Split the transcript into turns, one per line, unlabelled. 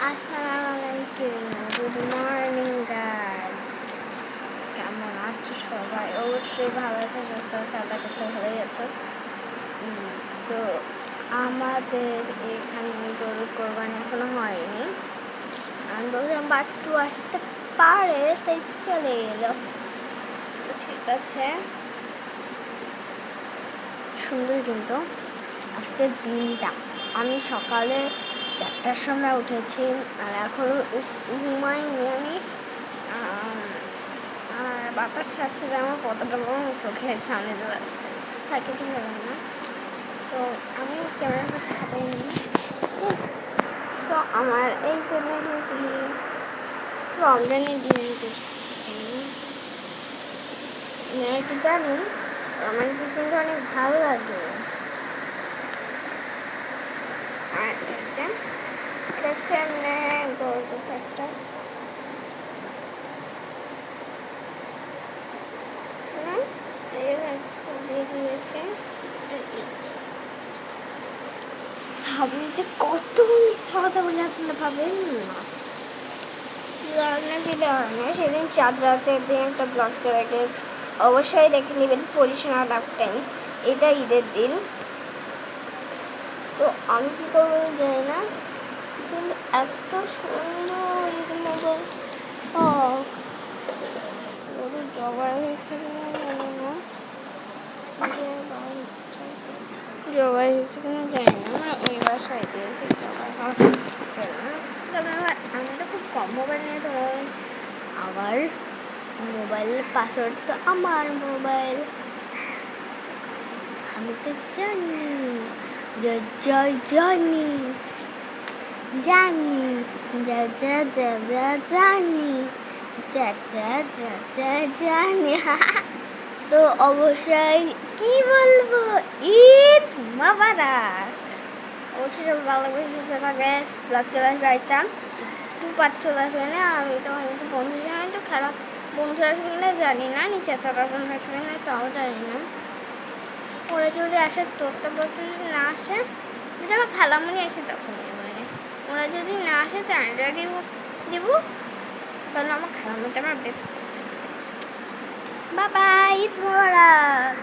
আসসালামালাইকুম, good morning guys. কেমন আছো সবাই? অবশ্যই ভালো আছে, সুস্থ আছে, আল্লাহ কাছে হয়ে গেছে। তো আমাদের এখানে গরু কোরবানি এখনো হয়নি। আমি বললাম বাট্টু আসতে পারে, তাই চলে এলো। তো ঠিক আছে, সুন্দর কিন্তু আজকের দিনটা। আমি সকালে 4টার সময় উঠেছি আর এখনো ঘুমাইনি আমি। আর বাতাস ছাড়ছে যে আমার কতটা বড় চোখের সামনে চলে আসছে, থাকে কি বললাম না। তো আমি ক্যামেরার কাছে হাতাই নিই। তো আমার এই যে মেহেদি রমজানের ডিজাইন করছি, কি জানি আমার ডিজাইনটা অনেক ভালো লাগে। আর এই যে এটা হচ্ছে এমনি গোল একটা দিয়ে দিয়েছে। ভাবি যে কত মিথ্যা কথা বলে আপনারা ভাবেন না। সেদিন চাঁদ রাতের দিন একটা ব্লগ চলে গেছে, অবশ্যই দেখে নেবেন, পরিসীমা লাইফ টাইম। এটা ঈদের দিন। তো আমি কী করবো জানি না, কিন্তু এত সুন্দর ঈদের মতো গরু জবাই হয়েছে কিনা জানি না, জবাই হয়েছে কিনা জানি না, আমার ওই বাসায় দিয়েছে জবাই হচ্ছে না। তবে আমি তো খুব কম মোবাইল নিয়ে, তো আবার মোবাইলের পাসওয়ার্ড তো আমার মোবাইল, আমি তো জানি জানি জানি জানি তো অবশ্যই কি বলবো, ঈদ মোবারক। অবশ্যই সব ভালো করে সুস্থ থাকে। ব্লগ চলে আসবে, আইতাম 2 পার্ট চলে আসবে না। আমি তখন একটু বন্ধুদের সঙ্গে একটু খারাপ, বন্ধুরা আসবে কিনা জানি না, নিচে থাকার বন্ধু আসবে না তাও জানি না। ওরা যদি আসে, তোরটা বলতে যদি না আসে, যদি আমার খালামণি আসে তখন মানে, ওরা যদি না আসে চ্যানেলটা দিব, কারণ আমার খালামণিটা আমার বেস্ট। বাই বাই, ঈদ মোবারক।